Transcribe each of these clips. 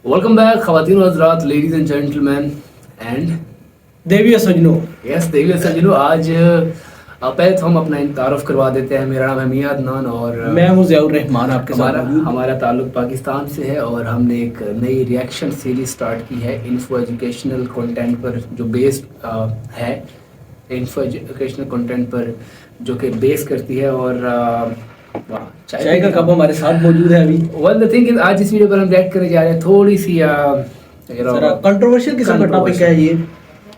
Welcome back ख़वातीन और हज़रात, लेडीज एंड जेंटलमैन एंड देवी सजनो। यस देवी सज्जनों, आज पहले तो हम अपना तारुफ करवा देते हैं। मेरा नाम है मियां अदनान और मैं हूँ ज़ियाउर रहमान आपके साथ हमारा मौजूद। हमारा ताल्लुक पाकिस्तान से है और हमने एक नई रिएक्शन सीरीज स्टार्ट की है इन्फो एजुकेशनल कंटेंट पर, जो बेस्ड है इन्फो एजुकेशनल कंटेंट पर, जो कि बेस करती है। और वाह, चाय का कप हमारे साथ मौजूद है अभी। वन द थिंग, आज इस वीडियो पर हम रिएक्ट करने जा रहे हैं थोड़ी सी जरा कंट्रोवर्शियल किस्म का टॉपिक है ये,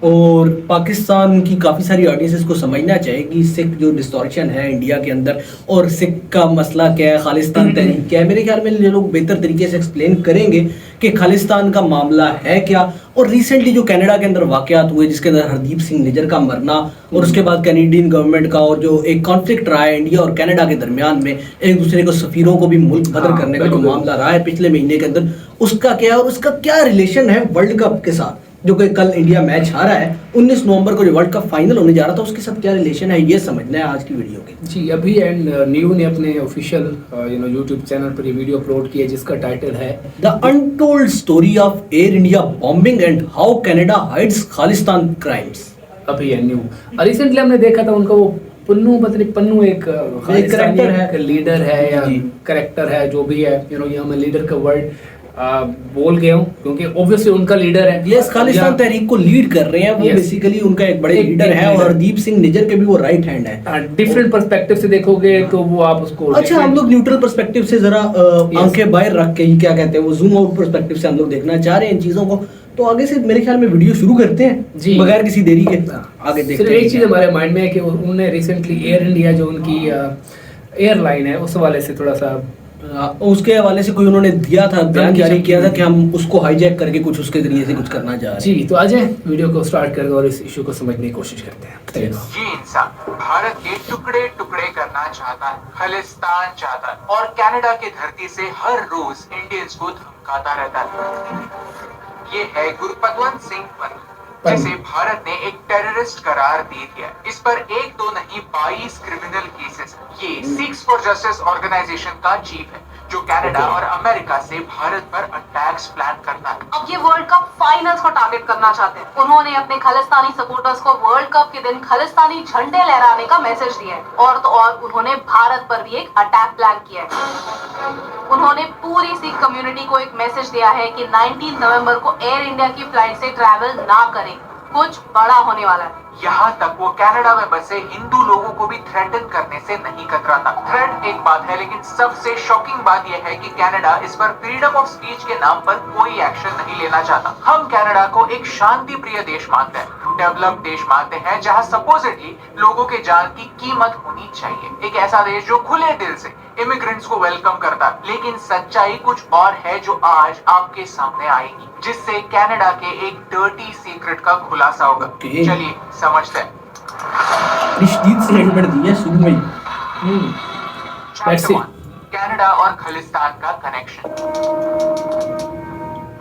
और पाकिस्तान की काफ़ी सारी ऑडियंसेस को समझना चाहिए कि सिख जो डिस्टॉर्शन है इंडिया के अंदर, और सिख का मसला क्या है, खालिस्तान तहरीक क्या है। मेरे ख्याल में ये लोग बेहतर तरीके से एक्सप्लेन करेंगे कि खालिस्तान का मामला है क्या। और रिसेंटली जो कनाडा के अंदर वाकयात हुए, जिसके अंदर हरदीप सिंह निज्जर का मरना और उसके बाद कैनेडियन गवर्नमेंट का, और जो एक कॉन्फ्लिक्ट रहा है इंडिया और कनाडा के दरमियान में, एक दूसरे को सफीरों को भी मुल्क बदल करने का जो मामला रहा है पिछले महीने के अंदर, उसका क्या है और उसका क्या रिलेशन है वर्ल्ड कप के साथ, जो कि कल इंडिया मैच हारा है 19 नवंबर को जो वर्ल्ड कप फाइनल होने जा रहा था, उसके साथ क्या रिलेशन है, ये समझना है आज की वीडियो के। जी, अभी एंड न्यू ने अपने ऑफिशियल यूट्यूब चैनल पर ये वीडियो अपलोड किया जिसका टाइटल है the untold story of Air India bombing and how Canada hides Khalistan crimes. अभी है न्यू। रिसेंटली हमने देखा था उनका वो पन्नू, पता नहीं पन्नू एक character है, लीडर है या करेक्टर है, जो भी है। यहाँ मैं लीडर का वर्ड बोल गया हूँ क्योंकि ऑब्वियसली उनका लीडर है। ये खालिस्तान तहरीक को लीड कर रहे हैं वो। बेसिकली उनका एक बड़े लीडर है, और हरदीप सिंह निज्जर के भी वो राइट हैंड है। डिफरेंट पर्सपेक्टिव से देखोगे तो वो आप उसको अच्छा, हम लोग न्यूट्रल पर्सपेक्टिव से जरा आंखें बाहर रख के ही, क्या कहते हैं वो, जूम आउट पर्सपेक्टिव से हम लोग देखना चाह रहे हैं इन चीजों को। तो आगे से मेरे ख्याल में वीडियो शुरू करते हैं जी, बगैर किसी देरी के। आगे देखते हैं। एक चीज हमारे माइंड में है कि उन्होंने रिसेंटली एयर इंडिया जो उनकी एयरलाइन है उस हवाले से थोड़ा सा उसके हवाले से कोई उन्होंने दिया था, बयान जारी किया था कि हम उसको हाईजैक करके कुछ उसके जरिए से कुछ करना चाह रहे हैं। जी, तो आज वीडियो को स्टार्ट करते और इस इशू को समझने की कोशिश करते हैं। ये इंसान भारत के टुकड़े टुकड़े करना चाहता है, खालिस्तान चाहता है, और कनाडा की धरती से हर रोज इंडियंस को धमकाता रहता है। ये है गुरपतवंत सिंह पन्नू, जिसे भारत ने एक टेररिस्ट करार दे दिया। इस पर एक दो नहीं 22 क्रिमिनल केसेस। ये सिक्स फॉर जस्टिस ऑर्गेनाइजेशन का चीफ है, जो कनाडा और अमेरिका से भारत पर अटैक्स प्लान करता है। अब ये वर्ल्ड कप फाइनल्स को टारगेट करना चाहते हैं। उन्होंने अपने खालिस्तानी सपोर्टर्स को वर्ल्ड कप के दिन खालिस्तानी झंडे लहराने का मैसेज दिया है, और तो और उन्होंने भारत पर भी एक अटैक प्लान किया है। उन्होंने पूरी सिख कम्युनिटी को एक मैसेज दिया है कि 19 नवंबर को एयर इंडिया की फ्लाइट से ट्रैवल ना करें, कुछ बड़ा होने वाला है। यहाँ तक वो कनाडा में बसे हिंदू लोगों को भी थ्रेटन करने से नहीं कतराता। थ्रेट एक बात है, लेकिन सबसे शॉकिंग बात यह है कि कनाडा इस पर फ्रीडम ऑफ स्पीच के नाम पर कोई एक्शन नहीं लेना चाहता। हम कनाडा को एक शांति प्रिय देश मानते हैं, डेवलप्ड देश मानते हैं, जहाँ सपोजिटली लोगों के जान की कीमत होनी चाहिए। एक ऐसा देश जो खुले दिल से इमिग्रेंट्स को वेलकम करता है। लेकिन सच्चाई कुछ और है जो आज आपके सामने आएगी, जिससे कनाडा के एक डर्टी सीक्रेट का खुलासा होगा। चलिए समझते हैं। स्टेटमेंट दी है शुरू में। कनाडा और खालिस्तान का कनेक्शन।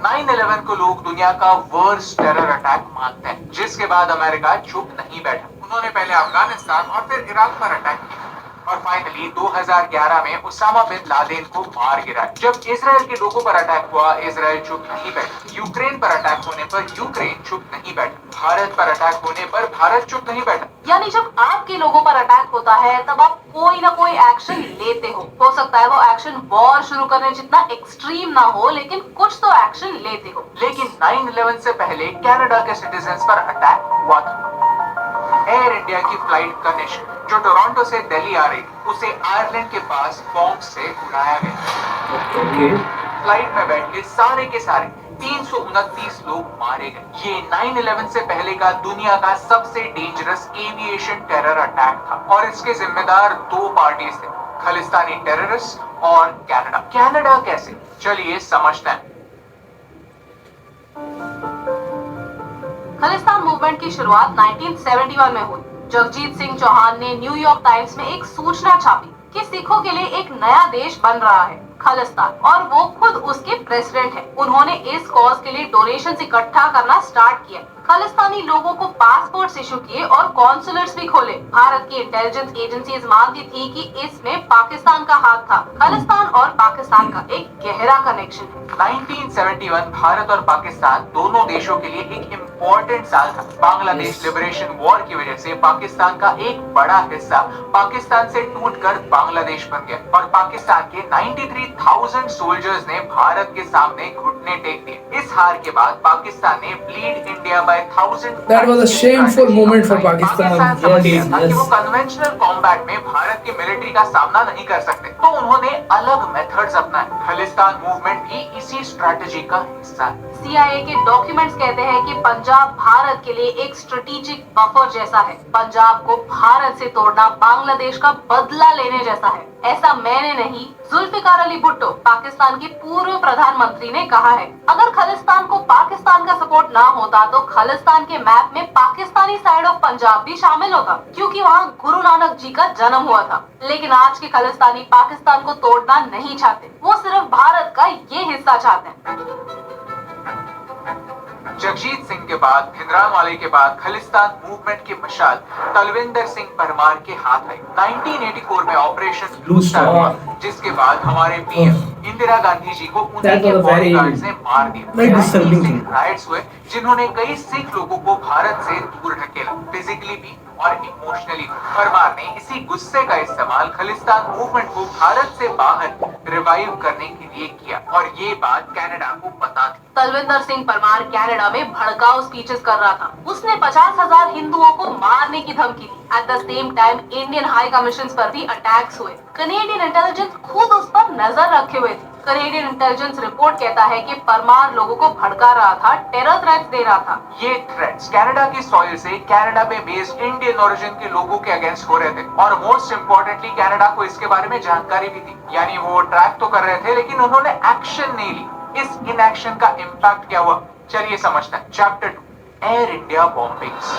9/11 को लोग दुनिया का वर्स्ट टेरर अटैक मानते हैं, जिसके बाद अमेरिका चुप नहीं बैठा। उन्होंने पहले अफगानिस्तान और फिर इराक पर अटैक किया, और फाइनली 2011 में उसामा बिन लादेन को मार गिराया। जब इजराइल के लोगों पर अटैक हुआ, इजराइल चुप नहीं बैठा। यूक्रेन पर अटैक होने पर यूक्रेन चुप नहीं बैठा। भारत पर अटैक होने पर भारत चुप नहीं बैठा। यानी जब आपके लोगों पर अटैक होता है तब आप कोई ना कोई एक्शन लेते हो सकता है वो एक्शन वॉर शुरू करने जितना एक्सट्रीम ना हो, लेकिन कुछ तो एक्शन लेते हो। लेकिन 9/11 से पहले कनाडा के सिटीजन्स पर अटैक हुआ था। एयर इंडिया की फ्लाइट कनिष्क, जो टोरंटो से दिल्ली आ रही थी, उसे आयरलैंड के पास बॉम्ब से उड़ाया गया। फ्लाइट में बैठे सारे के सारे 329 लोग मारे गए। ये 9/11 से पहले का दुनिया का सबसे डेंजरस एविएशन टेरर अटैक था, और इसके जिम्मेदार दो पार्टीज थे, खालिस्तानी टेररिस्ट और कनाडा। कनाडा कैसे, चलिए समझते हैं। खालिस्तान मूवमेंट की शुरुआत 1971 में हुई। जगजीत सिंह चौहान ने न्यूयॉर्क टाइम्स में एक सूचना छापी कि सिखों के लिए एक नया देश बन रहा है, खालिस्तान, और वो खुद उसके प्रेसिडेंट हैं। उन्होंने इस कॉज के लिए डोनेशन इकट्ठा करना स्टार्ट किया। खालिस्तानी लोगों को पासपोर्ट इशू किए और कॉन्सुलेट्स भी खोले। भारत की इंटेलिजेंस एजेंसीज मानती थी कि इसमें पाकिस्तान का हाथ था। खालिस्तान और पाकिस्तान का एक गहरा कनेक्शन है। 1971 भारत और पाकिस्तान दोनों देशों के लिए एक इम्पोर्टेंट साल था। बांग्लादेश लिबरेशन वॉर की वजह से पाकिस्तान का एक बड़ा हिस्सा पाकिस्तान से टूटकर बांग्लादेश बन गया और पाकिस्तान के 93,000 सोल्जर्स ने भारत के सामने घुटने टेक दिए। इस हार के बाद पाकिस्तान ने bleed India by 1000 That was a shameful moment for Pakistan. समझ गया Yes, था कि yes. वो कन्वेंशनल कॉम्बैट में भारत के मिलिट्री का सामना नहीं कर सकते, तो उन्होंने अलग मेथड्स अपनाए। खालिस्तान मूवमेंट भी इसी स्ट्रेटजी का हिस्सा है। CIA के डॉक्यूमेंट्स कहते हैं कि पंजाब भारत के लिए एक स्ट्रेटेजिक बफर जैसा है। पंजाब को भारत से तोड़ना बांग्लादेश का बदला लेने जैसा है। ऐसा मैंने नहीं, जुल्फिकार अली भुट्टो पाकिस्तान के पूर्व प्रधानमंत्री ने कहा है। अगर खालिस्तान को पाकिस्तान का सपोर्ट ना होता तो खालिस्तान के मैप में पाकिस्तानी साइड ऑफ पंजाब भी शामिल होता, क्योंकि वहाँ गुरु नानक जी का जन्म हुआ था। लेकिन आज के खालिस्तानी पाकिस्तान को तोड़ना नहीं चाहते, वो सिर्फ भारत का ये हिस्सा चाहते हैं। जगजीत सिंह के बाद, भिंद्रानवाले के बाद खालिस्तान मूवमेंट की मशाल तलविंदर सिंह परमार के हाथ आई। 1984 में ऑपरेशन ब्लू स्टार हुआ, जिसके बाद हमारे पीएम इंदिरा गांधी जी को उन्हीं के बॉडीगार्ड्स ने मार दिया। राइट्स हुए जिन्होंने कई सिख लोगों को भारत से दूर ढकेला, फिजिकली भी और इमोशनली। परमार ने इसी गुस्से का इस्तेमाल खालिस्तान मूवमेंट को भारत से बाहर रिवाइव करने के लिए किया और ये बात कनाडा को पता थी। तलविंदर सिंह परमार कनाडा में भड़काऊ स्पीचेस कर रहा था। उसने 50,000 हिंदुओं को मारने की धमकी दी। At the same time Indian high commission पर भी अटैक्स हुए। कनेडियन इंटेलिजेंस खुद उस पर नजर रखे हुए थे। कनेडियन इंटेलिजेंस रिपोर्ट कहता है कि परमार लोगों को भड़का रहा था, टेरर थ्रेट्स दे रहा था। ये थ्रेट्स कनाडा की सॉइल से कनाडा में बेस्ड इंडियन ओरिजिन के लोगों के अगेंस्ट हो रहे थे और मोस्ट इम्पोर्टेंटली कनाडा को इसके बारे में जानकारी भी थी। यानी वो ट्रैक तो कर रहे थे लेकिन उन्होंने एक्शन नहीं ली। इस इनएक्शन का इम्पैक्ट क्या हुआ, चलिए समझते हैं। Chapter 2, air India bombings.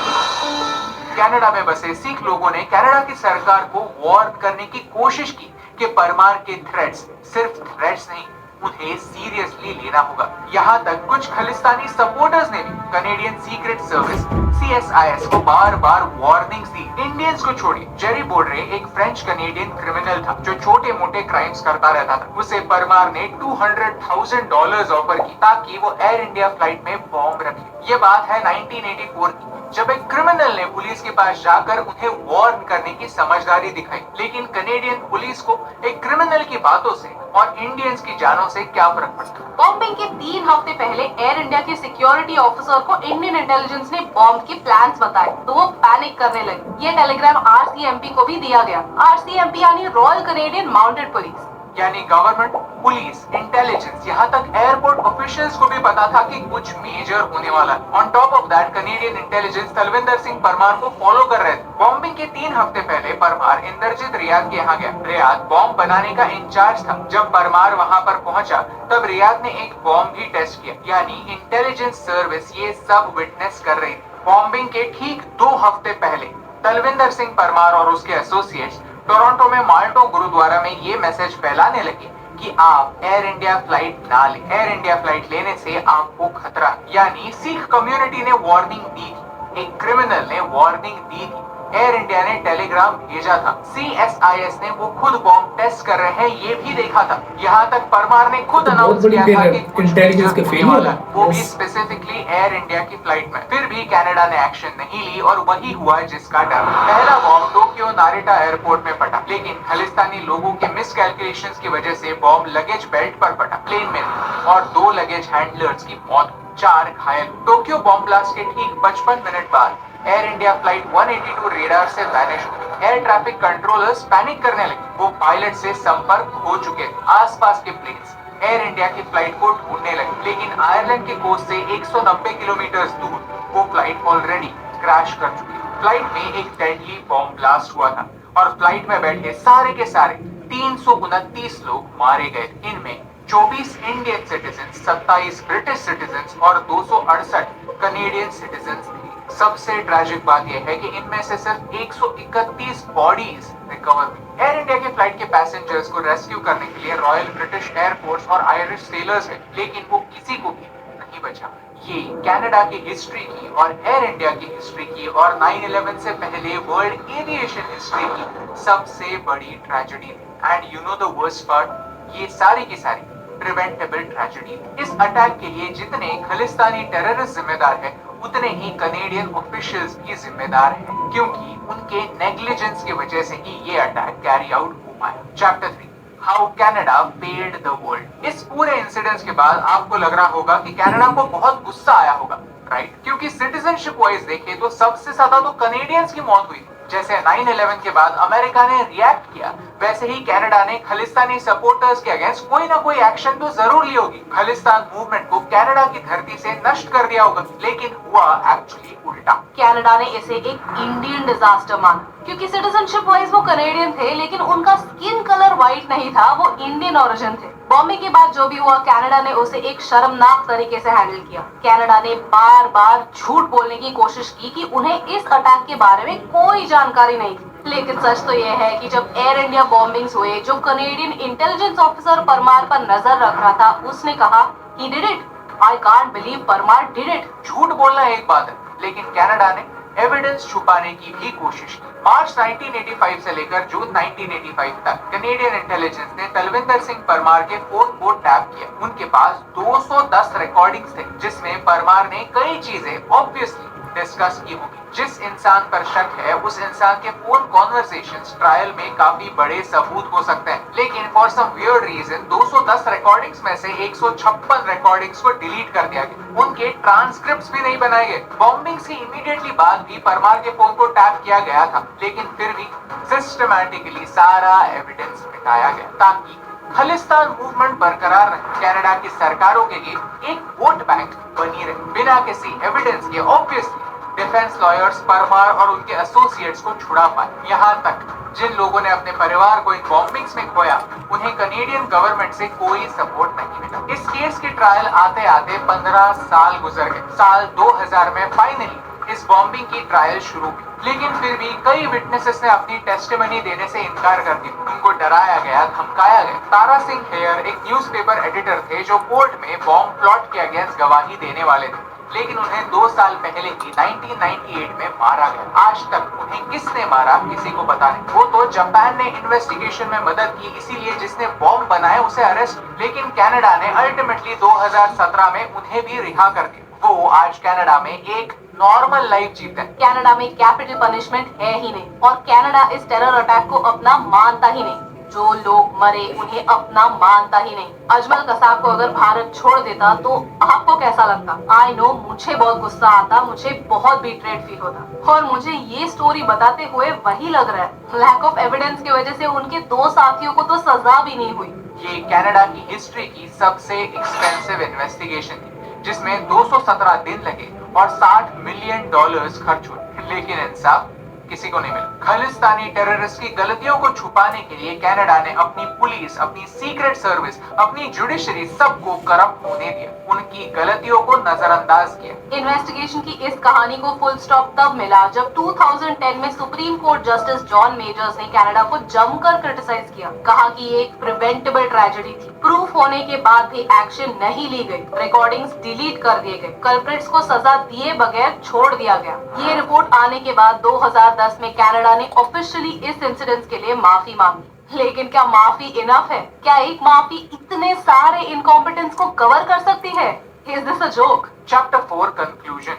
Canada में बसे सिख लोगों ने कनाडा की सरकार को वार्न करने की कोशिश की कि परमार के थ्रेट्स सिर्फ थ्रेट्स नहीं, उन्हें सीरियसली लेना होगा। यहाँ तक कुछ खालिस्तानी सपोर्टर्स ने भी कनेडियन सीक्रेट सर्विस CSIS को बार बार वार्निंग्स दी। इंडियंस को छोड़िए, जेरी बोर्डरे एक फ्रेंच कनेडियन क्रिमिनल था जो छोटे मोटे क्राइम्स करता रहता था। उसे परमार ने $200,000 ऑफर की ताकि वो एयर इंडिया फ्लाइट में बॉम्ब रखे। ये बात है 1984 की, जब एक क्रिमिनल ने पुलिस के पास जाकर उन्हें वार्न करने की समझदारी दिखाई। लेकिन कनेडियन पुलिस को एक क्रिमिनल की बातों से और इंडियंस की जानों से क्या फर्क पड़ता? बॉम्बिंग के 3 हफ्ते पहले एयर इंडिया के सिक्योरिटी ऑफिसर को इंडियन इंटेलिजेंस ने बॉम्ब के प्लान्स बताए तो वो पैनिक करने लगे। ये टेलीग्राम RCMP को भी दिया गया। RCMP यानी रॉयल कनेडियन माउंटेड पुलिस, यानी गवर्नमेंट, पुलिस, इंटेलिजेंस, यहाँ तक एयरपोर्ट ऑफिशियल्स को भी पता था कि कुछ मेजर होने वाला। On top of that Canadian intelligence Talwinder Singh Parmar को फॉलो कर रहे थे। बॉम्बिंग के 3 हफ्ते पहले परमार इंद्रजीत रियाद के यहाँ गया। रियाद बॉम्ब बनाने का इंचार्ज था। जब परमार वहाँ पर पहुंचा तब रियाद ने एक बॉम्ब भी टेस्ट किया, यानी इंटेलिजेंस सर्विस ये सब विटनेस कर रही थी। बॉम्बिंग के ठीक 2 हफ्ते पहले तलविंदर सिंह परमार और उसके एसोसिएट्स टोरंटो में माल्टो गुरुद्वारा में ये मैसेज फैलाने लगे कि आप एयर इंडिया फ्लाइट ना लें। एयर इंडिया फ्लाइट लेने से आपको खतरा। यानी सिख कम्युनिटी ने वार्निंग दी थी, एक क्रिमिनल ने वार्निंग दी थी। एयर इंडिया ने टेलीग्राम भेजा था। CSIS ने वो खुद बॉम्ब टेस्ट कर रहे हैं ये भी देखा था। यहाँ तक परमार ने खुद अनाउंस किया था कि कुछ इंटेलिजेंस का फेल वाला, वो भी स्पेसिफिकली एयर इंडिया की फ्लाइट में। फिर भी कनाडा ने एक्शन नहीं ली और वही हुआ जिसका डर। पहला बॉम्ब टोक्यो नारिटा एयरपोर्ट में फटा, लेकिन खालिस्तानी लोगों के मिसकैलकुलेशंस की वजह से बॉम्ब लगेज बेल्ट पर फटा, प्लेन में और 2 लगेज हैंडलर्स की मौत, 4 घायल। टोक्यो बॉम्ब ब्लास्ट के ठीक 55 मिनट बाद एयर इंडिया फ्लाइट 182 रेडार से वैनिश हुई। एयर ट्रैफिक कंट्रोलर्स पैनिक करने लगे, वो पायलट से संपर्क हो चुके थे। आसपास के प्लेन्स एयर इंडिया की फ्लाइट को ढूंढने लगे, लेकिन आयरलैंड के कोस्ट से 190 किलोमीटर दूर वो फ्लाइट ऑलरेडी क्रैश कर चुकी। फ्लाइट में एक डेडली बॉम्ब ब्लास्ट हुआ था और फ्लाइट में बैठे सारे के सारे 329 लोग मारे गए। इनमें 24 इंडियन सिटीजन, 27 ब्रिटिश सिटीजन और 268 कनेडियन सिटीजन थे। सबसे ट्रैजिक बात यह है कि इनमें से सिर्फ 131 बॉडीज रिकवर हुई। एयर इंडिया के फ्लाइट के पैसेंजर्स को रेस्क्यू करने के लिए रॉयल ब्रिटिश एयरफोर्स और आयरिश सेलर्स है, लेकिन वो किसी को भी नहीं बचा। ये कनाडा की हिस्ट्री की और एयर इंडिया की हिस्ट्री की और 9/11 से पहले वर्ल्ड एविएशन हिस्ट्री की सबसे बड़ी ट्रेजेडी थी। And you know the worst part, ये सारी की सारी प्रिवेंटेबल ट्रेजेडी। इस अटैक के लिए जितने खालिस्तानी टेररिस्ट जिम्मेदार है, उतने ही कनेडियन ऑफिशियल्स भी जिम्मेदार हैं, क्योंकि उनके नेग्लिजेंस की वजह से ही ये अटैक कैरी आउट हो पाया। Chapter 3, how Canada paid the world. इस पूरे इंसिडेंट्स के बाद आपको लग रहा होगा कि कनाडा को बहुत गुस्सा आया होगा, राइट? क्योंकि सिटीजनशिप वाइज देखे तो सबसे ज्यादा तो कनेडियंस की मौत हुई। जैसे 9/11 के बाद अमेरिका ने रिएक्ट किया, वैसे ही कनाडा ने खालिस्तानी सपोर्टर्स के अगेंस्ट कोई ना कोई एक्शन तो जरूर ली होगी। खालिस्तान मूवमेंट को कनाडा की धरती से नष्ट कर दिया होगा, लेकिन हुआ एक्चुअली उल्टा। कनाडा ने इसे एक इंडियन डिजास्टर माना, क्योंकि सिटीजनशिप वाइज वो कनेडियन थे, लेकिन उनका स्किन कलर व्हाइट नहीं था, वो इंडियन ओरिजिन थे। बॉम्बिंग के बाद जो भी हुआ, कनाडा ने उसे एक शर्मनाक तरीके से हैंडल किया। कनाडा ने बार बार झूठ बोलने की कोशिश की कि उन्हें इस अटैक के बारे में कोई जानकारी नहीं थी, लेकिन सच तो यह है कि जब एयर इंडिया बॉम्बिंग्स हुए, जो कनेडियन इंटेलिजेंस ऑफिसर परमार पर नजर रख रहा था, उसने कहा, "He did it. I can't believe Parmar did it." झूठ बोलना एक बात है, लेकिन कनाडा ने एविडेंस छुपाने की भी कोशिश की। मार्च 1985 से लेकर जून 1985 तक कनेडियन इंटेलिजेंस ने तलविंदर सिंह परमार के फोन को टैप किया। उनके पास 210 रिकॉर्डिंग्स थे, जिसमें परमार ने कई चीजें ऑब्वियसली डिस्कस की होगी। जिस इंसान पर शक है, उस इंसान के फोन कॉन्वर्सेशंस ट्रायल में काफी बड़े सबूत हो सकते हैं, लेकिन for some weird reason 210 recordings में से 156 रिकॉर्डिंग्स को डिलीट कर दिया गया। उनके ट्रांसक्रिप्ट्स भी नहीं बनाए गए। बॉम्बिंग्स की इमीडिएटली बाद भी परमार के फोन को टैप किया गया था, लेकिन फिर भी सिस्टमैटिकली सारा एविडेंस मिटाया गया ताकि खालिस्तान मूवमेंट बरकरार रहे, कनाडा की सरकारों के लिए एक वोट बैंक बनी रहे। बिना किसी एविडेंस के ऑब्वियसली डिफेंस लॉयर्स परमार और उनके एसोसिएट्स को छुड़ा पाए। यहाँ तक जिन लोगों ने अपने परिवार को इन बॉम्बिंग्स में खोया, उन्हें कनेडियन गवर्नमेंट से कोई सपोर्ट नहीं मिला। इस केस की ट्रायल आते आते 15 साल गुजर गए। साल 2000 में फाइनली इस बॉम्बिंग की ट्रायल शुरू हुई, लेकिन फिर भी कई विटनेसेस ने अपनी टेस्टिमनी देने से इनकार कर दिया। उनको डराया गया, धमकाया गया। तारा सिंह हेयर एक न्यूज़पेपर एडिटर थे जो कोर्ट में बॉम्ब प्लॉट के अगेंस्ट गवाही देने वाले थे, लेकिन उन्हें 2 साल पहले ही 1998 में मारा गया। आज तक उन्हें किसने मारा किसी को पता नहीं। वो तो जापान ने इन्वेस्टिगेशन में मदद की, इसीलिए जिसने बॉम्ब बनाए उसे अरेस्ट, लेकिन कनाडा ने अल्टीमेटली 2017 में उन्हें भी रिहा कर दिया। वो आज कनाडा में एक नॉर्मल लाइफ जीते हैं। कनाडा में कैपिटल पनिशमेंट है ही नहीं, और कनाडा इस टेरर अटैक को अपना मानता ही नहीं। जो लोग मरे उन्हें अपना मानता ही नहीं। अजमल कसाब को अगर भारत छोड़ देता तो आपको कैसा लगता? आई नो, मुझे बहुत गुस्सा आता, मुझे बहुत बीट्रेड फील होता, और मुझे ये स्टोरी बताते हुए वही लग रहा है। लैक ऑफ एविडेंस की वजह से उनके 2 साथियों को तो सजा भी नहीं हुई। ये कनाडा की हिस्ट्री की सबसे एक्सपेंसिव इन्वेस्टिगेशन थी, जिसमें 217 दिन लगे और $60 मिलियन खर्च हुए, लेकिन इंसाफ किसी को नहीं मिला। खालिस्तानी टेररिस्ट की गलतियों को छुपाने के लिए कनाडा ने अपनी पुलिस, अपनी सीक्रेट सर्विस, अपनी जुडिशरी सबको करप्ट होने दिया, उनकी गलतियों को नजरअंदाज किया। इन्वेस्टिगेशन की इस कहानी को फुल स्टॉप तब मिला जब 2010 में supreme court justice John measures ने कनाडा को जमकर क्रिटिसाइज किया। कहा कि ये एक प्रिवेंटेबल ट्रेजेडी थी। प्रूफ होने के बाद भी एक्शन नहीं ली गई, रिकॉर्डिंग्स डिलीट कर दिए गए, कल्प्रिट्स को सजा दिए बगैर छोड़ दिया गया। ये रिपोर्ट आने के बाद 2010 में कनाडा ने ऑफिशियली इस इंसिडेंट के लिए माफी मांगी। लेकिन क्या माफी इनफ है? क्या एक माफी इतने सारे इनकॉम्पिटेंस को कवर कर सकती है? Is this a joke? Chapter 4 conclusion.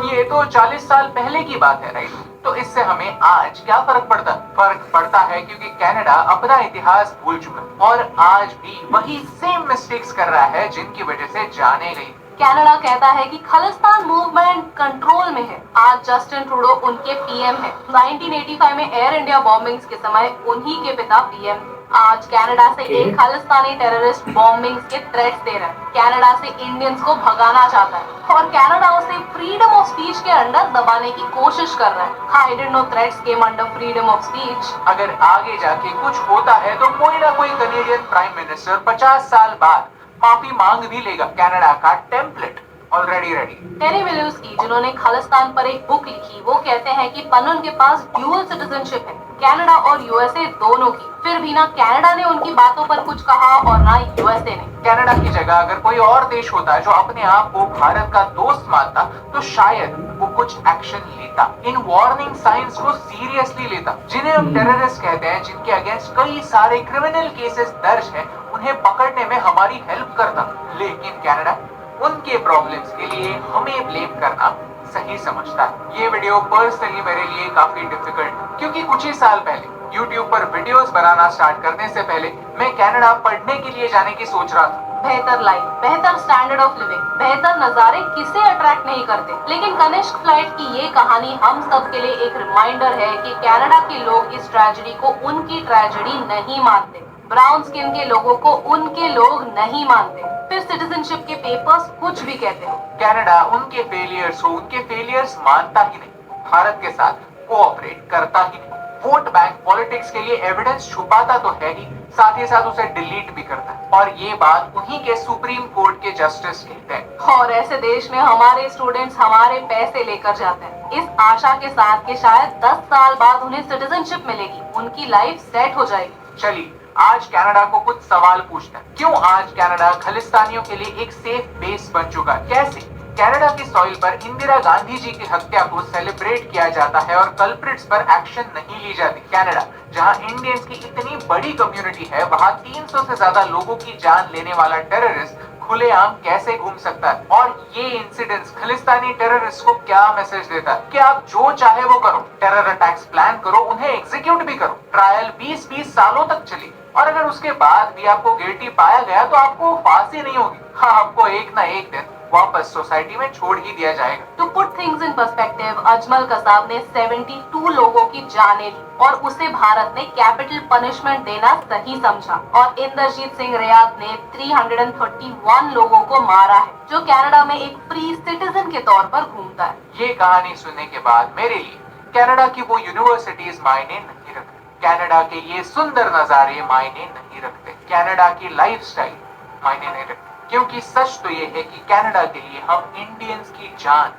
ये तो 40 साल पहले की बात है, राइट? तो इससे हमें आज क्या फर्क पड़ता? फर्क पड़ता है क्योंकि कनाडा अपना इतिहास भूल चुका और आज भी वही सेम मिस्टेक्स कर रहा है जिनकी वजह से जाने गई। कनाडा कहता है कि खालिस्तान मूवमेंट कंट्रोल में है। आज जस्टिन ट्रूडो उनके पीएम है। 1985 में एयर इंडिया बॉम्बिंग्स के समय उन्हीं के पिता पीएम। आज कनाडा से एक खालिस्तानी टेररिस्ट बॉम्बिंग्स के थ्रेट्स दे रहा है। कनाडा से इंडियंस को भगाना चाहता है और कनाडा उसे फ्रीडम ऑफ स्पीच के अंडर दबाने की कोशिश कर रहा है। I didn't know threats came under freedom of speech. अगर आगे जाके कुछ होता है तो कोई ना कोई कनेडियन प्राइम मिनिस्टर 50 साल बाद माफी मांग भी लेगा। कनाडा का टेम्पलेट ऑलरेडी रेडी। टेरी विलियम्सकी, जिन्होंने खालिस्तान पर एक बुक लिखी, वो कहते हैं कि पन्नून के पास ड्यूअल सिटीजनशिप है, कनाडा और यूएसए दोनों की। फिर भी ना कनाडा ने उनकी बातों पर कुछ कहा और ना यूएसए ने। कनाडा की जगह अगर कोई और देश होता जो अपने आप को भारत का दोस्त मानता तो शायद वो कुछ एक्शन लेता, इन वार्निंग साइंस को सीरियसली लेता। जिन्हें हम टेररिस्ट कहते हैं, जिनके अगेंस्ट कई सारे क्रिमिनल केसेस दर्ज हैं, उन्हें पकड़ने में हमारी हेल्प करता। लेकिन कनाडा उनके प्रॉब्लम्स के लिए हमें ब्लेम करना सही समझता है। ये वीडियो पर्सनली मेरे लिए काफी डिफिकल्ट, क्योंकि कुछ ही साल पहले YouTube पर वीडियोस बनाना स्टार्ट करने से पहले मैं कनाडा पढ़ने के लिए जाने की सोच रहा था। बेहतर लाइफ, बेहतर स्टैंडर्ड ऑफ लिविंग, बेहतर नजारे किसे अट्रैक्ट नहीं करते। लेकिन कनिष्क फ्लाइट की ये कहानी हम सब के लिए एक रिमाइंडर है कि कनाडा के लोग इस ट्रेजेडी को उनकी ट्रेजेडी नहीं मानते, ब्राउन स्किन के लोगों को उनके लोग नहीं मानते, फिर सिटीजनशिप के पेपर्स कुछ भी कहते हैं। कनाडा उनके फेलियर्स मानता ही नहीं, भारत के साथ कोऑपरेट करता ही नहीं, वोट बैंक पॉलिटिक्स के लिए एविडेंस छुपाता तो है ही, साथ ही साथ उसे डिलीट भी करता है। और ये बात उन्हीं के सुप्रीम कोर्ट के जस्टिस कहते हैं। और ऐसे देश में हमारे स्टूडेंट्स हमारे पैसे लेकर जाते हैं, इस आशा के साथ कि शायद 10 साल बाद उन्हें सिटीजनशिप मिलेगी, उनकी लाइफ सेट हो जाएगी। चलिए आज कनाडा को कुछ सवाल पूछते हैं। क्यों आज कनाडा खालिस्तानियों के लिए एक सेफ बेस बन चुका है? कैसे कनाडा की सॉइल पर इंदिरा गांधी जी की हत्या को सेलिब्रेट किया जाता है और कल्प्रिट्स पर एक्शन नहीं ली जाती? कनाडा, जहां इंडियंस की इतनी बड़ी कम्युनिटी है, वहां 300 से ज्यादा लोगों की जान लेने वाला टेररिस्ट खुलेआम कैसे घूम सकता है? और ये इंसिडेंट्स खालिस्तानी टेररिस्ट को क्या मैसेज देता है कि आप जो चाहे वो करो, टेरर अटैक्स प्लान करो, उन्हें एग्जीक्यूट भी करो, ट्रायल 20-20 सालों तक चली, और अगर उसके बाद भी आपको गिल्टी पाया गया तो आपको फांसी नहीं होगी। हाँ, आपको एक ना एक दिन वापस सोसाइटी में छोड़ ही दिया जाएगा। To put things in perspective, Ajmal Kasab ने 72 लोगों की जानें ली और उसे भारत ने कैपिटल पनिशमेंट देना सही समझा। और इंद्रजीत सिंह रियाद ने 331 लोगों को मारा है, जो कनाडा में एक फ्री सिटीजन के तौर पर घूमता है। ये कहानी सुनने के बाद मेरे लिए कनाडा की वो यूनिवर्सिटीज मायने नहीं रखती, कनाडा के ये सुंदर नजारे मायने नहीं रखते, कनाडा की लाइफस्टाइल मायने नहीं रखती, क्योंकि सच तो ये है कि कनाडा के लिए हम इंडियंस की जान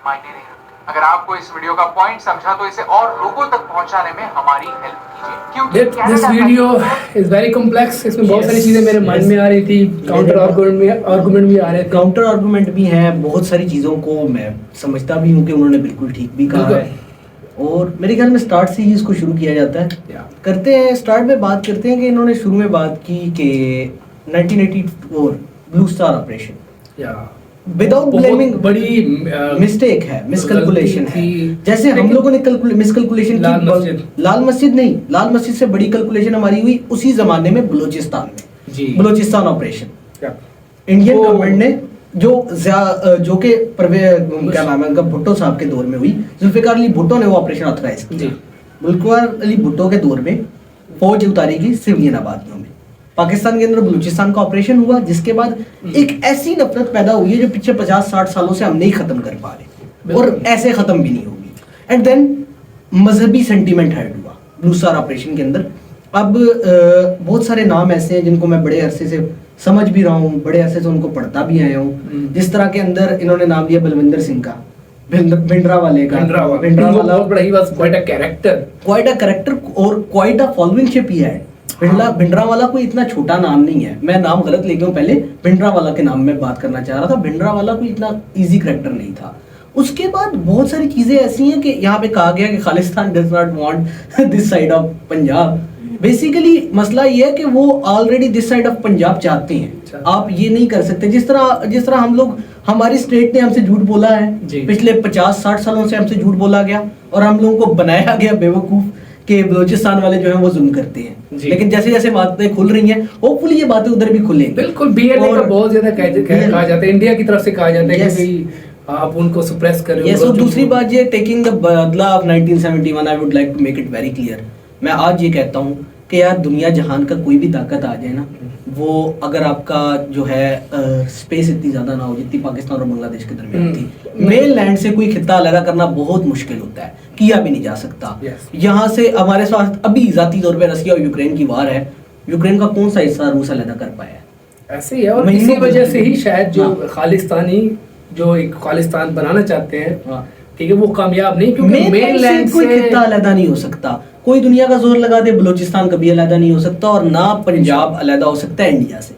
मायने नहीं रखते। अगर आपको इस वीडियो का पॉइंट समझा तो इसे और लोगों तक पहुंचाने में हमारी हेल्प कीजिए, क्योंकि this video is very complex. इसमें बहुत सारी चीजें मेरे माइंड में आ रही थी, काउंटर आर्गुमेंट भी आ रहे थे, काउंटर आर्गुमेंट भी है, बहुत सारी चीज़ों को मैं समझता भी हूँ कि उन्होंने बिल्कुल ठीक भी कहा है। और मेरे ख्याल में स्टार्ट से ही इसको शुरू किया जाता है। करते हैं स्टार्ट में बात करते हैं कि इन्होंने शुरू में बात की कि 1984 blue star operation without blaming बड़ी मिस्टेक है, मिसकैलकुलेशन है। जैसे हम लोगों ने मिसकैलकुलेशन की, लाल मस्जिद से बड़ी कैलकुलेशन हमारी हुई उसी जमाने में बलूचिस्तान में, बलूचिस्तान ऑपरेशन। इंडियन गवर्नमेंट ने जो के क्या नाम है उनका, भुट्टो साहब के दौर में हुई, जुल्फिकार अली भुट्टो ने वो ऑपरेशन ऑथराइज किया। जुल्फिकार अली भुट्टो के दौर में फौज उतारी गई सिविलियन आबादियों में, पाकिस्तान के अंदर बलूचिस्तान का ऑपरेशन हुआ, जिसके बाद एक ऐसी नफरत पैदा हुई है जो पिछले 50-60 सालों से हम नहीं खत्म कर पा रहे और ऐसे खत्म भी नहीं होगी। एंड देन मजहबी सेंटीमेंट हर्ट हुआ ब्लू स्टार ऑपरेशन के अंदर। अब बहुत सारे नाम ऐसे हैं जिनको मैं बड़े अरसे से समझ भी रहा हूँ, बड़े अरसे से उनको पढ़ता भी आया हूँ। जिस तरह के अंदर इन्होंने नाम लिया बलविंदर सिंह का, भिंडरावाले का, भिंडरावाला क्वाइट अ कैरेक्टर और क्वाइट अ फॉलोइंगशिप ही है। भिंडरावाला कोई इतना छोटा नाम नहीं है, मैं नाम गलत ले गया हूँ, पहले भिंडरावाला के नाम में बात करना चाह रहा था। भिंडरावाला कोई इतना इजी कैरेक्टर नहीं था। उसके बाद बहुत सारी चीजें ऐसी हैं कि यहाँ पे कहा गया कि Khalistan does not want this side of Punjab. Basically मसला ये है कि वो already this side of Punjab चाहते हैं। आप ये नहीं कर सकते, जिस तरह हम लोग, हमारी स्टेट ने हमसे झूठ बोला है, पिछले 50-60 सालों से हमसे झूठ बोला गया और हम लोगों को बनाया गया बेवकूफ कि बलूचिस्तान वाले जो हैं वो जुल्म करते हैं। लेकिन जैसे जैसे बातें खुल रही हैं, होपफुली ये बातें उधर भी खुलेंगी। बिल्कुल, बीएलए का बहुत ज्यादा कहा जाता है, इंडिया की तरफ से कहा जाता है कि आप उनको सप्रेस कर रहे हो। और दूसरी बात ये, टेकिंग द बदला of 1971, I would like to make it very clear. मैं आज ये कहता हूँ कि यार दुनिया जहान का कोई भी ताकत आ जाए ना, वो अगर आपका जो है स्पेस इतनी ज्यादा ना हो जितनी पाकिस्तान और बांग्लादेश के दरमियान थी, मेन लैंड से कोई खिता अलग करना बहुत मुश्किल होता है, किया भी नहीं जा सकता। यहाँ से हमारे साथ अभी जाती तौर पर रसिया और यूक्रेन की वार है, यूक्रेन का कौन सा हिस्सा रूस अलग कर पाया है? ऐसे ही है। और इसी वजह से ही शायद जो खालिस्तानी जो एक खालिस्तान बनाना चाहते हैं, हाँ। ठीक है, वो कामयाब नहीं, क्योंकि मेनलैंड कोई खित्ता अलग नहीं हो सकता, कोई दुनिया का जोर लगा दे बलूचिस्तान कभी अलग नहीं हो सकता, और ना पंजाब अलग हो सकता है इंडिया से।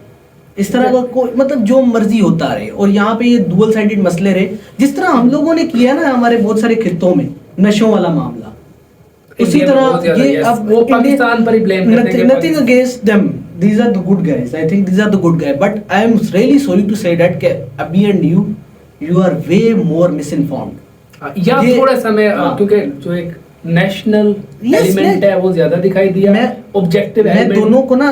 इस तरह का कोई मतलब जो मर्जी होता रहे, और यहाँ पे ये डुअल साइडेड मसले रहे, जिस तरह हम लोगों ने किया ना हमारे बहुत सारे खित्तों में नशों वाला मामला, उसी तरह ये अब वो पाकिस्तान पर ही ब्लेम करते हैं। Nothing against them, these are the good guys, I think these are the good guys, but I am really sorry to say that Abhi and you are way more misinformed. या ये- थोड़ा समय हाँ। क्योंकि जो एक नेशनल Yes, एलिमेंट है वो ज्यादा दिखाई दिया, ऑब्जेक्टिव मैं एलिमेंट दोनों को ना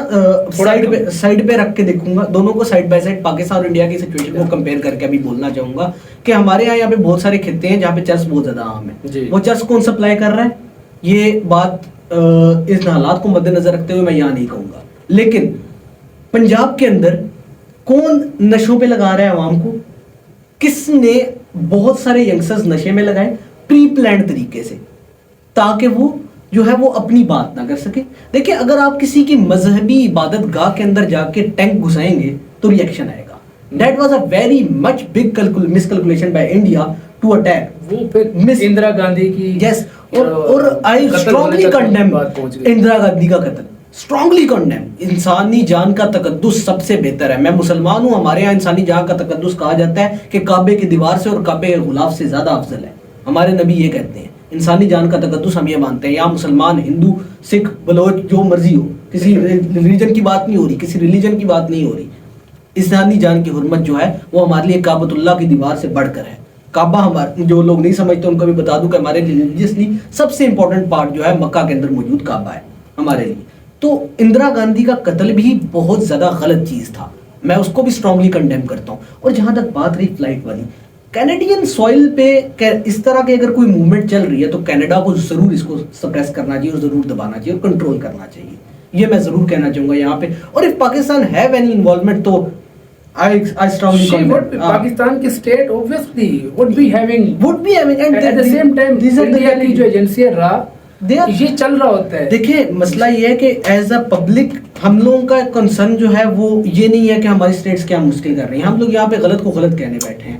थोड़ा साइड पे रख के देखूंगा, दोनों को साइड बाय साइड पाकिस्तान और इंडिया की सिचुएशन को कंपेयर करके अभी बोलना चाहूंगा कि हमारे यहाँ पे बहुत सारे खित्ते हैं जहाँ पे चर्च बहुत ज्यादा आम जी। है। वो चर्च कौन सप्लाई कर रहा है, ये बात इस हालात को मद्देनजर रखते हुए मैं यहाँ नहीं कहूंगा, लेकिन पंजाब के अंदर कौन नशों पे लगा रहा है आवाम को, किसने बहुत सारे यंगस्टर्स नशे में लगाए प्री प्लान तरीके से, ताकि वो जो है वो अपनी बात ना कर सके। देखिए अगर आप किसी की मजहबी इबादत गाह के अंदर जाके टैंक घुसाएंगे तो रिएक्शन आएगा। That was a very much big miscalculation by India to attack. वो फिर इंदिरा गांधी की यस, और आई कत्ल स्ट्रांगली होने तक कंडेम बात पहुंच गई। इंदिरा गांधी का कत्ल, स्ट्रांगली कंडेम। इंसानी जान का तकद्दुस सबसे बेहतर है। मैं मुसलमान हूं, हमारे यहाँ इंसानी जान का तकद्दुस कहा जाता है कि काबे की दीवार से और काबे के गुलाफ से ज्यादा अफजल है। हमारे नबी ये कहते हैं इंसानी जान का तकद्दुस हम ये मानते हैं। यहाँ मुसलमान, हिंदू, सिख, बलोच जो मर्जी हो, किसी रिलीजन की बात नहीं हो रही, किसी रिलीजन की बात नहीं हो रही। इंसानी जान की हुर्मत जो है वो हमारे लिए काबतुल्लाह की दीवार से बढ़कर है। काबा हमारे जो लोग नहीं समझते उनको भी बता दूं कि हमारे रिलीजियसली सबसे इंपॉर्टेंट पार्ट जो है मक्का के अंदर मौजूद काबा है हमारे लिए। तो इंदिरा गांधी का कत्ल भी बहुत ज्यादा गलत चीज था, मैं उसको भी स्ट्रांगली कंडेम करता हूँ। और जहां तक बात रही फ्लाइट वाली, कैनेडियन सॉइल पे इस तरह की अगर कोई मूवमेंट चल रही है तो कनाडा को जरूर इसको सप्रेस करना चाहिए और जरूर दबाना चाहिए और कंट्रोल करना चाहिए, ये मैं जरूर कहना चाहूंगा यहाँ पे। और if Pakistan have any involvement तो I strongly She would be, condemn. Pakistan की state obviously would be having and at the same time these are the India की जो एजेंसी है रा They are- ये चल रहा होता है। देखिए मसला ये है कि एज अ पब्लिक हम लोगों का कंसर्न जो है वो ये नहीं है कि हमारी स्टेट्स क्या मुश्किल कर रही हैं। हम लोग यहाँ पे गलत को गलत कहने बैठे हैं।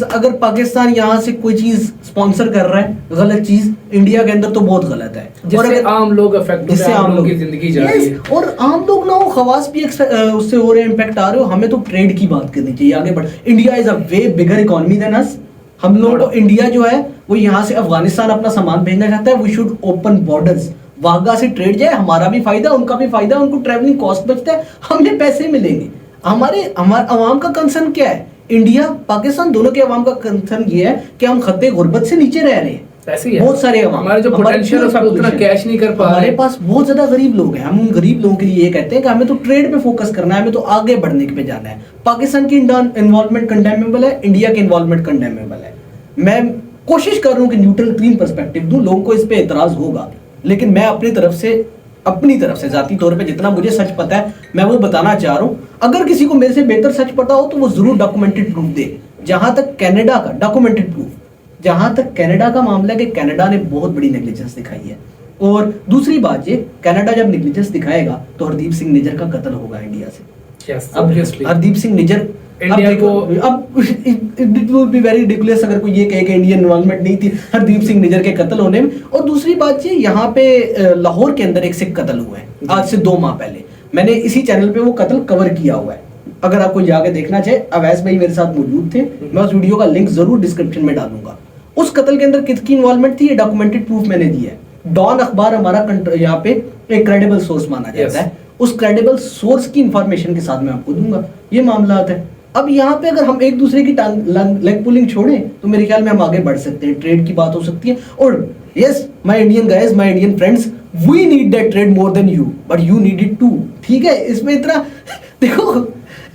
अगर पाकिस्तान यहाँ से कोई चीज स्पॉन्सर कर रहा है गलत चीज इंडिया के अंदर तो बहुत गलत है, जिससे आम लोग अफेक्ट, जिससे आम लोगों की जिंदगी जा रही है। और आम लोग ना हो, खवास भी उससे हो रहे इम्पैक्ट आ रहे हो। हमें तो ट्रेड की बात करनी चाहिए, आगे बढ़। India is a way bigger economy than us. हम लोगों को इंडिया जो है वो यहाँ से अफगानिस्तान अपना सामान भेजना चाहता है। We should open borders, Wagah से ट्रेड जाए, हमारा भी फायदा उनका भी फायदा, उनको ट्रैवलिंग कॉस्ट बचता है, हमें पैसे मिलेंगे। हमारे अवाम का कंसर्न क्या है? इंडिया पाकिस्तान दोनों के अवाम का कंसर्न ये है कि हम खत्ते गुर्बत से नीचे रह रहे हैं। ऐसे ही है। बहुत सारे अवाम, हमारे जो पोटेंशियल है उतना कैश नहीं कर पा रहे। हमारे पास बहुत ज्यादा गरीब लोग हैं। हम उन गरीब लोगों के लिए ये कहते हैं कि हमें तो ट्रेड पे फोकस करना है, हमें तो आगे बढ़ने पे जाना है। पाकिस्तान की इन्वॉल्वमेंट कंडेमेबल है, इंडिया की इन्वॉल्वमेंट कंडेमेबल है। मैं कोशिश कर रहा हूँ कि न्यूट्रल क्लीन पर्सपेक्टिव दूं। लोगों को इस पे एतराज होगा, लेकिन मैं अपनी तरफ से जाती तौर पे जितना मुझे सच पता है मैं वो बताना चाह रहा हूँ। अगर किसी को मेरे से बेहतर सच पता हो तो वो जरूर डॉक्यूमेंटेड प्रूफ दे। जहां तक कनाडा का डॉक्यूमेंटेड प्रूफ, जहां तक कनाडा का मामला है कि कनाडा ने बहुत बड़ी नेग्लिजेंस दिखाई है। और दूसरी बात ये, कनाडा जब नेग्लिजेंस दिखाएगा तो हरदीप सिंह निज्जर का कत्ल होगा इंडिया से। अब हरदीप सिंह निज्जर इंडिया को अब it will be very ridiculous अगर कोई ये कहे कि इंडियन इन्वॉल्वमेंट नहीं थी हरदीप सिंह निज्जर के कत्ल होने में। और दूसरी बात ये, यहाँ पे लाहौर के अंदर एक सिख कत्ल हुआ है आज से 2 माह पहले। मैंने इसी चैनल पे वो कत्ल कवर किया हुआ है, अगर आपको जाके देखना चाहे। अवैस भाई मेरे साथ मौजूद थे, मैं उस वीडियो का लिंक जरूर डिस्क्रिप्शन में डालूंगा। उस कत्ल के अंदर किसकी इन्वॉल्वमेंट थी ये डॉक्यूमेंटेड प्रूफ मैंने दिया है। डॉन अखबार हमारा यहाँ पे एक क्रेडिबल सोर्स माना जाता है। उस क्रेडिबल सोर्स की इंफॉर्मेशन के साथ मैं आपको दूंगा। ये मामला आता है। अब यहाँ पे अगर हम एक दूसरे की लेग पुलिंग छोड़ें तो मेरे ख्याल में हम आगे बढ़ सकते हैं। ट्रेड की बात हो सकती है। और yes my Indian guys, my Indian friends, we need that trade more than you, but you need it too. ठीक है, इसमें इतना देखो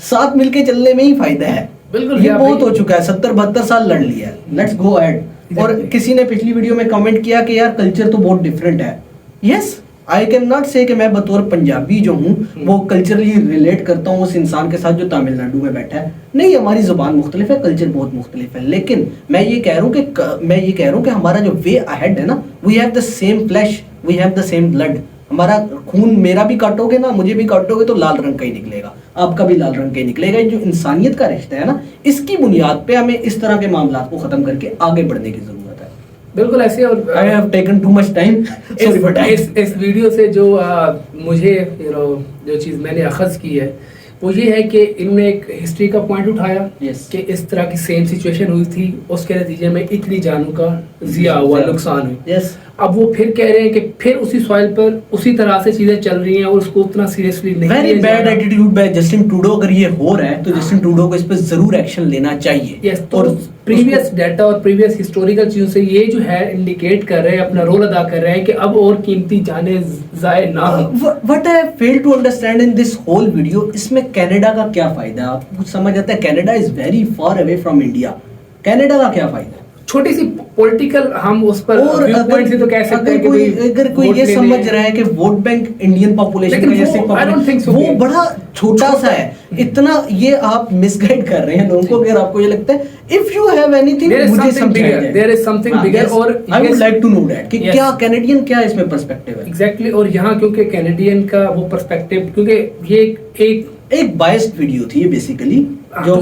साथ मिलके चलने में ही फायदा है। बिल्कुल, ये बहुत हो चुका है, 70-72 साल लड़ लिया है, लेट्स गो अहेड। और किसी ने पिछली वीडियो में कमेंट किया कि यार कल्चर तो बहुत डिफरेंट है। यस, आई कैन नॉट से कि मैं बतौर पंजाबी जो हूँ वो कल्चरली रिलेट करता हूँ उस इंसान के साथ जो तमिलनाडु में बैठा है। नहीं, हमारी जुबान मुख्तलिफ है, कल्चर बहुत मुख्तलिफ है। लेकिन मैं ये कह रहा हूँ कि हमारा जो वे अहेड है ना, we have the same flesh, we have the same blood. हमारा खून, मेरा भी काटोगे ना, मुझे भी काटोगे तो लाल रंग का ही निकलेगा, आपका भी लाल रंग का ही निकलेगा। ये जो इंसानियत का रिश्ता है ना, इसकी बुनियाद पे हमें इस तरह के मामला को खत्म करके आगे बढ़ने की जरूरत है। बिल्कुल ऐसे। और I have taken too much time, sorry for that. इस वीडियो से जो मुझे जो चीज़ मैंने अखज़ की है वो ये है कि इन्होंने एक हिस्ट्री का पॉइंट उठाया कि इस तरह की सेम सिचुएशन हुई थी, उसके नतीजे में इतनी जानों का ज़िया हुआ, नुकसान हुई। अब वो फिर कह रहे हैं कि फिर उसी सॉइल पर उसी तरह से चीजें चल रही हैं और उसको उतना सीरियसली नहीं। Very bad attitude by Justin Trudeau. अगर ये हो रहा है तो जस्टिन ट्रूडो को इस पे जरूर एक्शन लेना चाहिए। यस, और प्रीवियस डाटा और प्रीवियस हिस्टोरिकल चीजों से ये जो है इंडिकेट कर रहे हैं, अपना रोल अदा कर रहे हैं कि अब और कीमती जाने जाए ना हो। What I fail to understand in this whole video, इसमें कनाडा का क्या फायदा है? आपको कुछ समझ आता है? Canada is very far away from India, Canada का क्या फायदा है? छोटी सी पॉलिटिकल हम उस पर व्यू पॉइंट से तो कह सकते हैं कि अगर कोई ये समझ रहा है कि वोट बैंक इंडियन पॉपुलेशन का जैसे वो बड़ा छोटा सा है, इतना ये आप मिसगाइड कर रहे हैं लोगों को। अगर आपको ये लगता है इफ यू हैव एनीथिंग, मुझे समझाइए, देयर इज समथिंग बिगर, और I would like to know that कि क्या कैनेडियन, क्या इसमें पर्सपेक्टिव है एग्जैक्टली। और यहाँ क्योंकि कैनेडियन का वो पर्सपेक्टिव, क्योंकि ये एक बायस्ड वीडियो थी ये बेसिकली, जो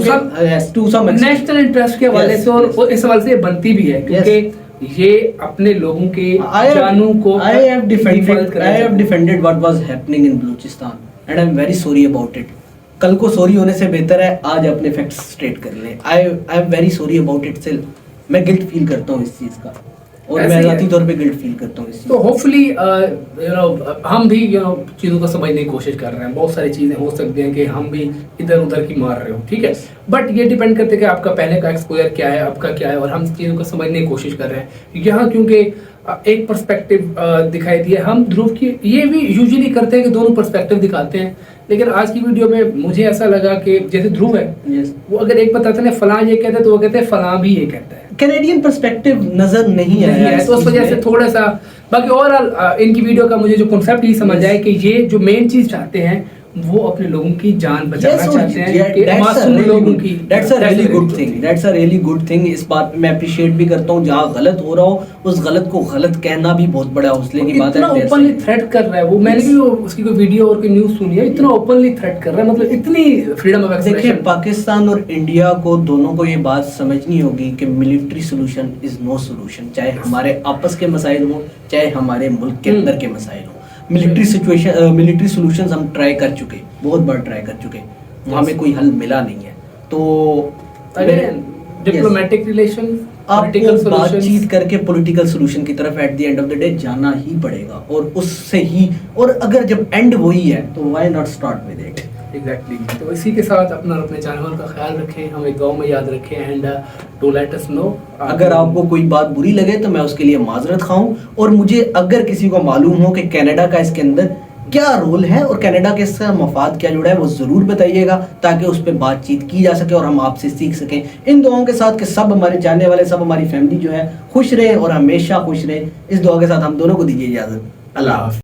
टू सम नेशनल इंटरेस्ट के हवाले से और इस हवाले से बनती भी है क्योंकि ये अपने लोगों के जानों को I have defended what was happening in Balochistan and I am very sorry about it. कल को सॉरी होने से बेहतर है आज अपने फैक्ट्स स्टेट कर लें। I am very sorry about it self. मैं गिल्ट फील करता हूँ इस चीज का, और मैं जाती तौर पे गिल्ट फील करता हूँ इस चीज। तो होपफुली हम भी चीज़ों को समझने की कोशिश कर रहे हैं। बहुत सारी चीज़ें हो सकती हैं कि हम भी इधर उधर की मार रहे हो, ठीक है, बट ये डिपेंड करते हैं कि आपका पहले का एक्सपोजर क्या है, आपका क्या है, और हम चीज़ों को समझने की कोशिश कर रहे हैं। यहाँ क्योंकि एक पर्सपेक्टिव दिखाई दिया, हम ध्रुव की ये भी यूजुअली करते हैं कि दोनों पर्सपेक्टिव दिखाते हैं, लेकिन आज की वीडियो में मुझे ऐसा लगा कि जैसे ध्रुव है वो अगर एक बताते हैं फलां ये कहते हैं तो वो कहते हैं फलां भी ये कहता है। कैनेडियन पर्सपेक्टिव नजर नहीं है, तो उस वजह से थोड़ा सा बाकी ओवरऑल इनकी वीडियो का मुझे जो कॉन्सेप्ट ये समझ आया कि ये जो मेन चीज चाहते हैं वो अपने लोगों की जान बचाना चाहते हैं कि मासूम लोगों की। That's a really good thing, that's a really good thing. इस बात पे मैं अप्रिशिएट भी करता हूं, जहां गलत हो रहा हो उस गलत को गलत कहना भी बहुत बड़ा हौसले की बात है। इतना ओपनली थ्रेट कर रहा है वो, मैंने भी उसकी कोई वीडियो और कोई न्यूज़ सुनी है, इतना ओपनली थ्रेट कर रहा है, मतलब इतनी फ्रीडम ऑफ एक्सप्रेशन। देखिए, पाकिस्तान और इंडिया को दोनों को ये बात समझनी होगी कि military solution is no solution, चाहे हमारे आपस के मसाइल हो चाहे हमारे मुल्क के अंदर के मसाइल हो। मिलिट्री सोल्यूशंस हम ट्राई कर चुके, बहुत बार ट्राई कर चुके, वहाँ में कोई हल मिला नहीं है। तो डिप्लोमेटिक रिलेशन, आपको बातचीत करके पॉलिटिकल सोल्यूशन की तरफ at the end of the day जाना ही पड़ेगा, और उससे ही, और अगर जब एंड वही है तो why not start with it. Exactly. तो इसी के साथ अपने चैनल का ख्याल रखें, हमें गाँव में याद रखें, and to let us know. अगर आपको कोई बात बुरी लगे तो मैं उसके लिए माजरत खाऊं, और मुझे अगर किसी को मालूम हो कि कनाडा का इसके अंदर क्या रोल है और कनाडा के साथ मफाद क्या जुड़ा है, वो जरूर बताइएगा ताकि उस पर बातचीत की जा सके और हम आपसे सीख सकें। इन दुआओं के साथ कि सब हमारे जानने वाले, सब हमारी फैमिली जो है खुश रहे और हमेशा खुश रहे। इस दुआ के साथ हम दोनों को दीजिए इजाजत। अल्लाह हाफ़िज़।